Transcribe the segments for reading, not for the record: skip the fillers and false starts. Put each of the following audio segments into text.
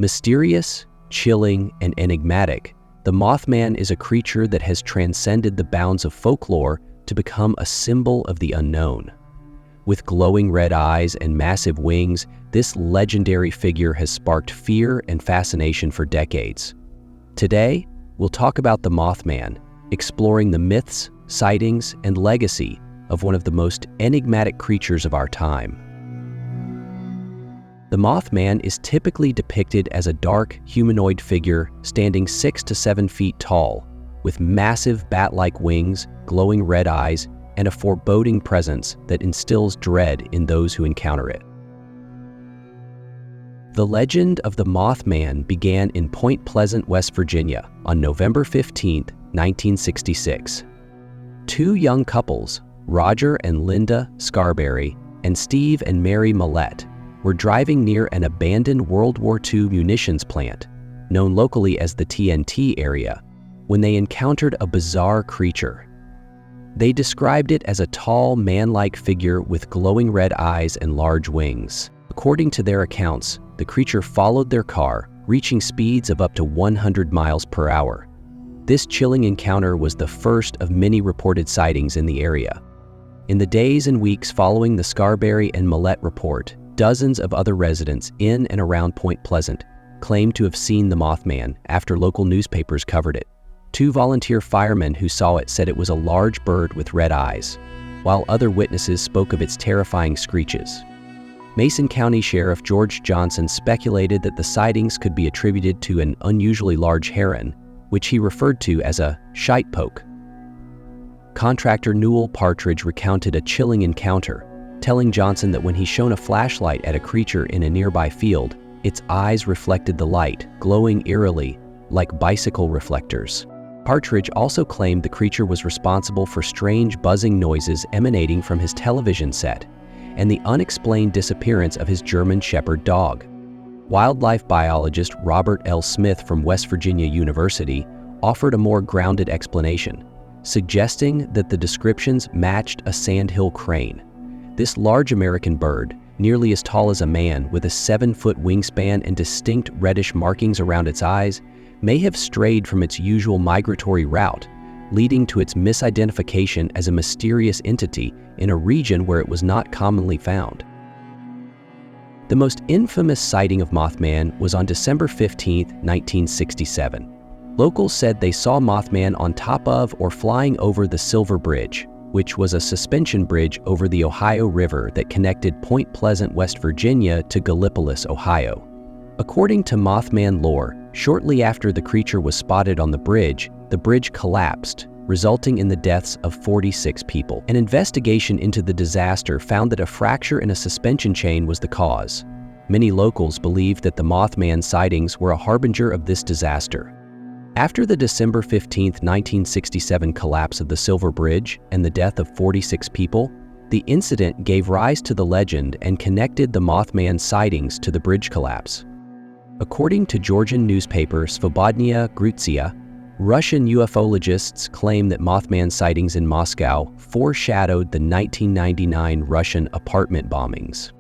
Mysterious, chilling, and enigmatic, the Mothman is a creature that has transcended the bounds of folklore to become a symbol of the unknown. With glowing red eyes and massive wings, this legendary figure has sparked fear and fascination for decades. Today, we'll talk about the Mothman, exploring the myths, sightings, and legacy of one of the most enigmatic creatures of our time. The Mothman is typically depicted as a dark, humanoid figure standing 6 to 7 feet tall, with massive bat-like wings, glowing red eyes, and a foreboding presence that instills dread in those who encounter it. The legend of the Mothman began in Point Pleasant, West Virginia, on November 15, 1966. Two young couples, Roger and Linda Scarberry and Steve and Mary Millette, were driving near an abandoned World War II munitions plant, known locally as the TNT area, when they encountered a bizarre creature. They described it as a tall, man-like figure with glowing red eyes and large wings. According to their accounts, the creature followed their car, reaching speeds of up to 100 miles per hour. This chilling encounter was the first of many reported sightings in the area. In the days and weeks following the Scarberry and Millette report, dozens of other residents in and around Point Pleasant claimed to have seen the Mothman after local newspapers covered it. Two volunteer firemen who saw it said it was a large bird with red eyes, while other witnesses spoke of its terrifying screeches. Mason County Sheriff George Johnson speculated that the sightings could be attributed to an unusually large heron, which he referred to as a shitepoke. Contractor Newell Partridge recounted a chilling encounter, telling Johnson that when he shone a flashlight at a creature in a nearby field, its eyes reflected the light, glowing eerily, like bicycle reflectors. Partridge also claimed the creature was responsible for strange buzzing noises emanating from his television set and the unexplained disappearance of his German Shepherd dog. Wildlife biologist Robert L. Smith from West Virginia University offered a more grounded explanation, suggesting that the descriptions matched a sandhill crane. This large American bird, nearly as tall as a man with a 7-foot wingspan and distinct reddish markings around its eyes, may have strayed from its usual migratory route, leading to its misidentification as a mysterious entity in a region where it was not commonly found. The most infamous sighting of Mothman was on December 15, 1967. Locals said they saw Mothman on top of or flying over the Silver Bridge, which was a suspension bridge over the Ohio River that connected Point Pleasant, West Virginia to Gallipolis, Ohio. According to Mothman lore, shortly after the creature was spotted on the bridge collapsed, resulting in the deaths of 46 people. An investigation into the disaster found that a fracture in a suspension chain was the cause. Many locals believed that the Mothman sightings were a harbinger of this disaster. After the December 15, 1967 collapse of the Silver Bridge and the death of 46 people, the incident gave rise to the legend and connected the Mothman sightings to the bridge collapse. According to Georgian newspaper Svobodnya Gruzia, Russian ufologists claim that Mothman sightings in Moscow foreshadowed the 1999 Russian apartment bombings.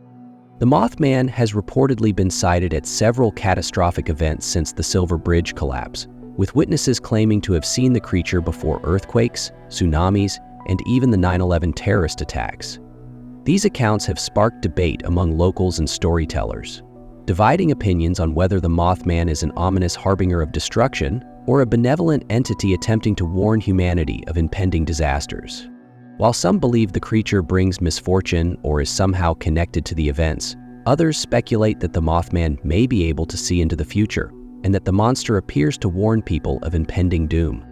The Mothman has reportedly been sighted at several catastrophic events since the Silver Bridge collapse, with witnesses claiming to have seen the creature before earthquakes, tsunamis, and even the 9/11 terrorist attacks. These accounts have sparked debate among locals and storytellers, dividing opinions on whether the Mothman is an ominous harbinger of destruction or a benevolent entity attempting to warn humanity of impending disasters. While some believe the creature brings misfortune or is somehow connected to the events, others speculate that the Mothman may be able to see into the future and that the monster appears to warn people of impending doom.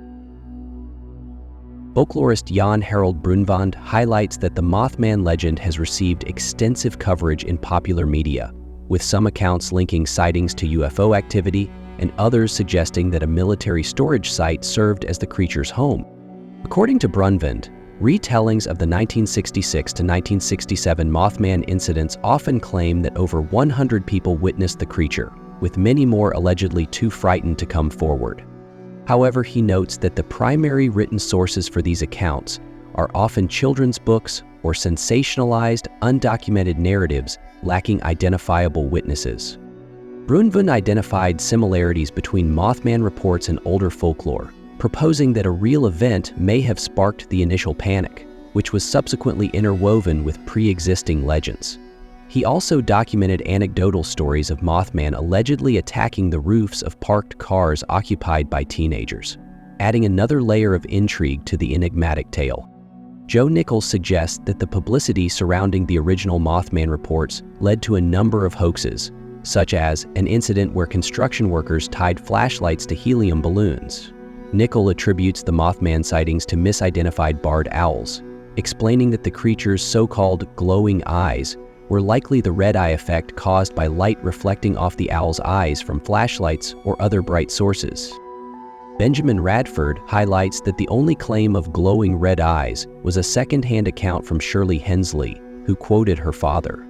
Folklorist Jan Harold Brunvand highlights that the Mothman legend has received extensive coverage in popular media, with some accounts linking sightings to UFO activity and others suggesting that a military storage site served as the creature's home. According to Brunvand, retellings of the 1966 to 1967 Mothman incidents often claim that over 100 people witnessed the creature, with many more allegedly too frightened to come forward. However, he notes that the primary written sources for these accounts are often children's books or sensationalized, undocumented narratives lacking identifiable witnesses. Brunvund identified similarities between Mothman reports and older folklore, proposing that a real event may have sparked the initial panic, which was subsequently interwoven with pre-existing legends. He also documented anecdotal stories of Mothman allegedly attacking the roofs of parked cars occupied by teenagers, adding another layer of intrigue to the enigmatic tale. Joe Nichols suggests that the publicity surrounding the original Mothman reports led to a number of hoaxes, such as an incident where construction workers tied flashlights to helium balloons. Nichols attributes the Mothman sightings to misidentified barred owls, explaining that the creature's so-called glowing eyes were likely the red-eye effect caused by light reflecting off the owl's eyes from flashlights or other bright sources. Benjamin Radford highlights that the only claim of glowing red eyes was a second-hand account from Shirley Hensley, who quoted her father.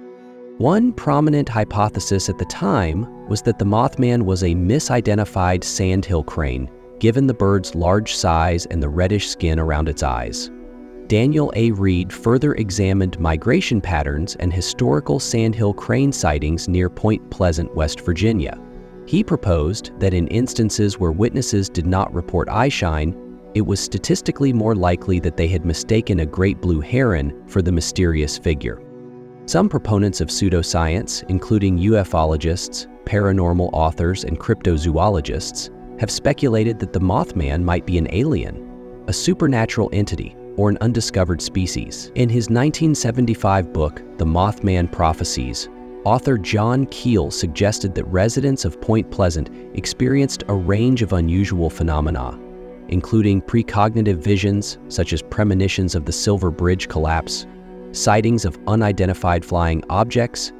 One prominent hypothesis at the time was that the Mothman was a misidentified sandhill crane, given the bird's large size and the reddish skin around its eyes. Daniel A. Reed further examined migration patterns and historical sandhill crane sightings near Point Pleasant, West Virginia. He proposed that in instances where witnesses did not report eyeshine, it was statistically more likely that they had mistaken a great blue heron for the mysterious figure. Some proponents of pseudoscience, including ufologists, paranormal authors, and cryptozoologists, have speculated that the Mothman might be an alien, a supernatural entity, or an undiscovered species. In his 1975 book, The Mothman Prophecies, author John Keel suggested that residents of Point Pleasant experienced a range of unusual phenomena, including precognitive visions such as premonitions of the Silver Bridge collapse, sightings of unidentified flying objects,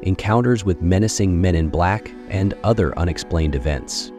encounters with menacing men in black, and other unexplained events.